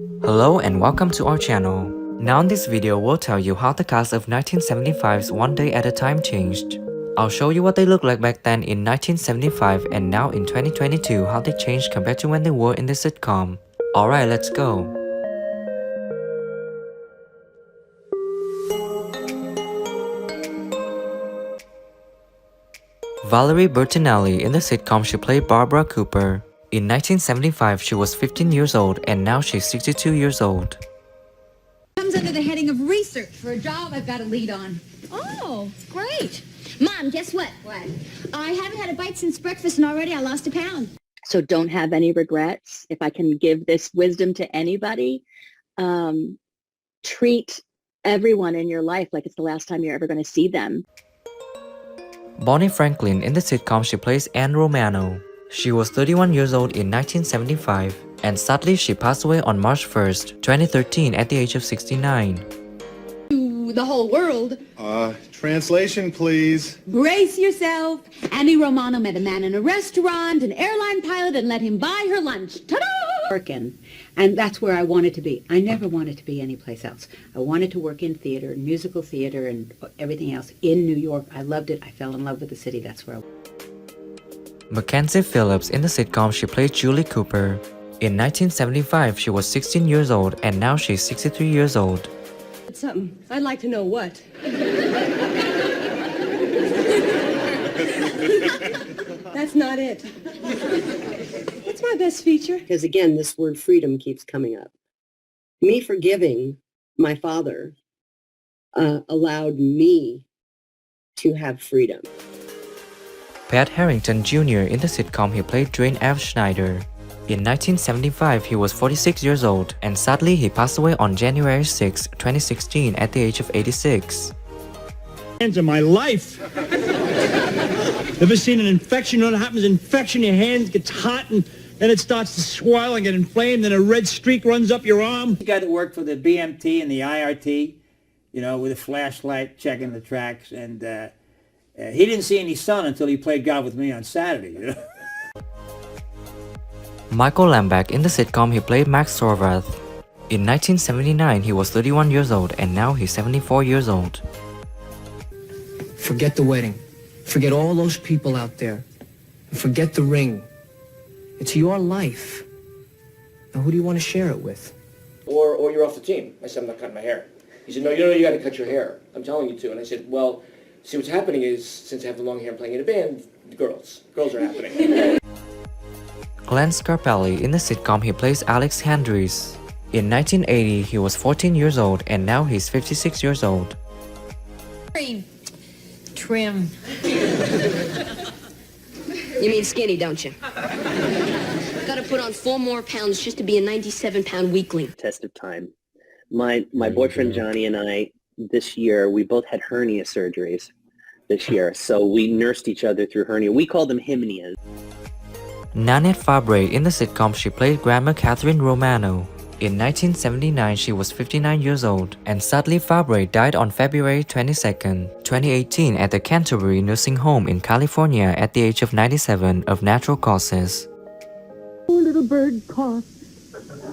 Hello and welcome to our channel. Now in this video we'll tell you how the cast of 1975's One Day at a Time changed. I'll show you what they looked like back then in 1975 and now in 2022 how they changed compared to when they were in the sitcom. Alright, let's go. Valerie Bertinelli. In the sitcom she played Barbara Cooper. In 1975 she was 15 years old and now she's 62 years old. Comes under the heading of research for a job I've got a lead on. Oh, great. Mom, guess what? What? I haven't had a bite since breakfast and already I lost a pound. So don't have any regrets. If I can give this wisdom to anybody, treat everyone in your life like it's the last time you're ever going to see them. Bonnie Franklin. In the sitcom she plays Anne Romano. She was 31 years old in 1975 and sadly she passed away on March 1st, 2013 at the age of 69. To the whole world. Translation, please. Brace yourself. Annie Romano met a man in a restaurant, an airline pilot, and let him buy her lunch. Ta-da! Working, and that's where I wanted to be. I never wanted to be anyplace else. I wanted to work in theater, musical theater, and everything else in New York. I loved it. I fell in love with the city. That's where I Mackenzie Phillips. In the sitcom she played Julie Cooper. In 1975 she was 16 years old and now she's 63 years old. Something. I'd like to know what. That's not it. It's my best feature. Because again, this word freedom keeps coming up. Me forgiving my father allowed me to have freedom. Pat Harrington Jr. In the sitcom he played Dwayne F. Schneider. In 1975 he was 46 years old and sadly he passed away on January 6, 2016 at the age of 86. Hands in my life. Ever seen an infection? You know what happens? Infection, your hand gets hot and then it starts to swell and get inflamed and a red streak runs up your arm. The guy that worked for the BMT and the IRT, you know, with a flashlight checking the tracks, and he didn't see any sun until he played God with Me on Saturday, you know? Michael Lambeck. In the sitcom he played Max Sorvath. In 1979 he was 31 years old and now he's 74 years old. Forget the wedding. Forget all those people out there. And forget the ring. It's your life. Now who do you want to share it with? Or you're off the team. I said, I'm not cutting my hair. He said, no, you got to cut your hair. I'm telling you to. And I said, well, see, what's happening is, since I have the long hair and playing in a band, girls are happening. Glenn Scarpelli. In the sitcom he plays Alex Handries. In 1980 he was 14 years old and now he's 56 years old. Trim. You mean skinny, don't you? Gotta put on 4 more pounds just to be a 97-pound weakling. Test of time. My boyfriend Johnny and I, this year, we both had hernia surgeries this year. So we nursed each other through hernia. We called them hymnias. Nanette Fabre. In the sitcom she played Grandma Catherine Romano. In 1979 she was 59 years old and sadly Fabre died on February 22, 2018 at the Canterbury Nursing Home in California at the age of 97 of natural causes. Poor little bird coughed.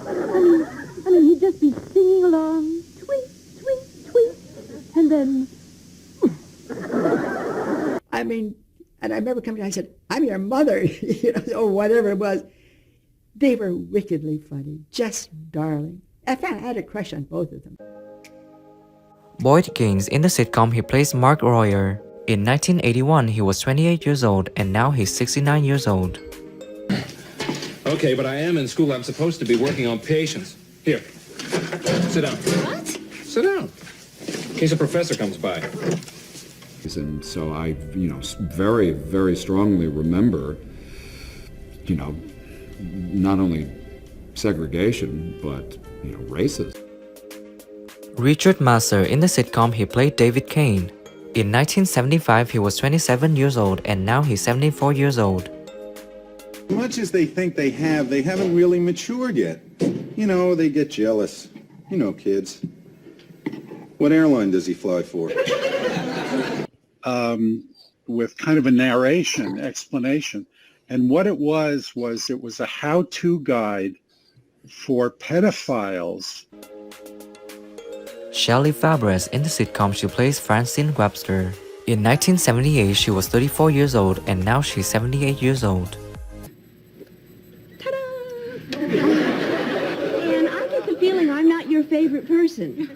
I mean, he'd just be singing along, tweet, tweet, tweet, and then... I mean, and I remember coming, I said, I'm your mother, you know, or whatever it was. They were wickedly funny, just darling. I had a crush on both of them. Boyd Gaines. In the sitcom he plays Mark Royer. In 1981 he was 28 years old and now he's 69 years old. Okay, but I am in school. I'm supposed to be working on patients. Here, sit down. What? Sit down, in case a professor comes by. And so I, very, very strongly remember, not only segregation, but, racism. Richard Masur. In the sitcom he played David Kane. In 1975 he was 27 years old and now he's 74 years old. As much as they think they haven't really matured yet. They get jealous. Kids. What airline does he fly for? With kind of a narration, explanation. And what it was a how-to guide for pedophiles. Shelley Fabares in the sitcom she plays Francine Webster. In 1978 she was 34 years old and now she's 78 years old. And I get the feeling I'm not your favorite person.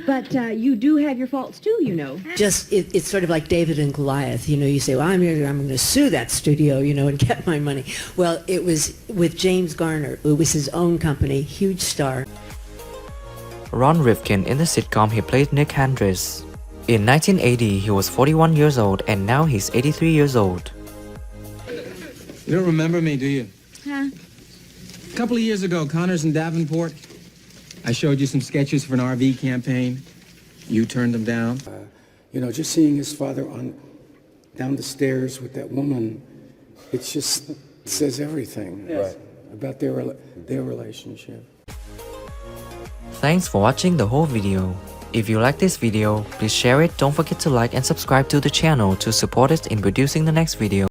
But you do have your faults too, you know. Just, it's sort of like David and Goliath. You know, you say, well, I'm going to sue that studio, you know, and get my money. Well, it was with James Garner. It was his own company, huge star. Ron Rifkin in the sitcom he played Nick Handris. In 1980 he was 41 years old and now he's 83 years old. You don't remember me, do you? Huh? A couple of years ago, Connors and Davenport, I showed you some sketches for an RV campaign. You turned them down. You know, just seeing his father down the stairs with that woman, it just says everything about their relationship. Thanks for watching the whole video. If you like this video, please share it, don't forget to like and subscribe to the channel to support us in producing the next video.